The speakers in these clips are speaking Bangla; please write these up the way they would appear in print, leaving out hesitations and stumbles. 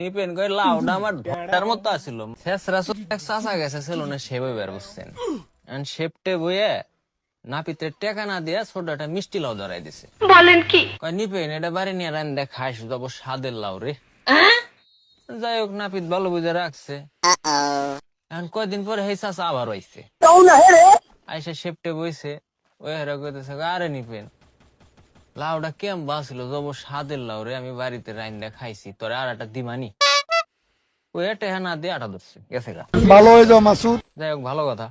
নিপেন কই লাউডা আমার ঢটার মতো আছিল শেষরা এক চাচা গেছে সেলুনে সেবে বের বুঝছেন এন্ড শেপটে বইয়ে নাপিতে টেকা না দিয়া ছোটটা মিষ্টি লাউ ধরাই দিছে বলেন কি কই নিপেন এটা বাড়ি নিয়ে রান্দা খাইস যাব স্বাদের লাউ রে যাই হোক নাপিত ভালো বুঝে রাখছে এখন কয়দিন পরে সেই চাচা আবার হইছে আইসা শেপটে বইছে ওই হেরা কইতেছে আরে নিপেন লাউটা কেম বাছিল যাব স্বাদের লাউ রে আমি বাড়িতে রান্দা খাইছি তোরে আর একটা দিমানি ওই এটা না দিয়ে আটা ধরছে গেছে গা ভালো হয়ে যাও মাসুদ। যাই হোক ভালো কথা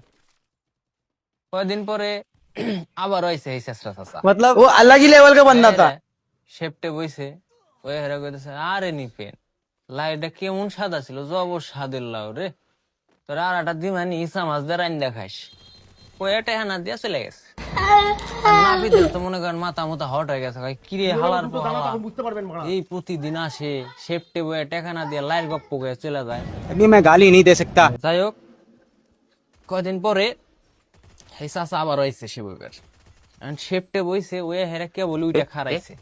কয়দিন পরে আবার হইছে এই চেষ্টা চাচা मतलब वो अलग ही लेवल का बंदा था। শেপটে বইছে ওই হেরা কইতেছে আরে নিপেন লাউটা কেমন সাদা ছিল জব স্বাদের লাউ রে তোর আর একটা দিমানি ইসা মাছ দিয়ে রান্দা খাইস ওই এটা না দিয়ে চলে গেছে নাপিতের তো মনে করেন মাথা মুথা হট হয়ে গেছে কিরে হালার এই প্রতিদিন আসে শেপটে বয়ে টেকা না দিয়ে লাইট গপ্প করে চলে যায় अभी मैं गाली नहीं दे सकता। যাই হোক কয়দিন পরে এই চাচা আবার হয়েছে সে বইবার শেপটে বইছে ওই হেরা কে বলে ওইটা খারাইছে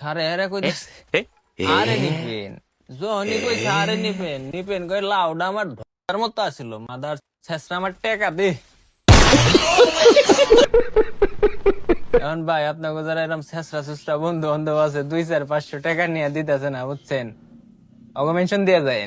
খারে হেরা কইতেছে আরে নিপেন জনি কইছে আরে নিপেন নিপেন কই লাউডা আমার ঢটার মতো আছিল মাদার শেষরা আমার টেকা দে এখন ভাই আপনাকে যারা এরকম শেষরা শেষরা বন্ধু বান্ধব আছে 200-500 টাকা নিয়ে দিতেছে না বুঝছেন অগমেনশন দিয়ে যায়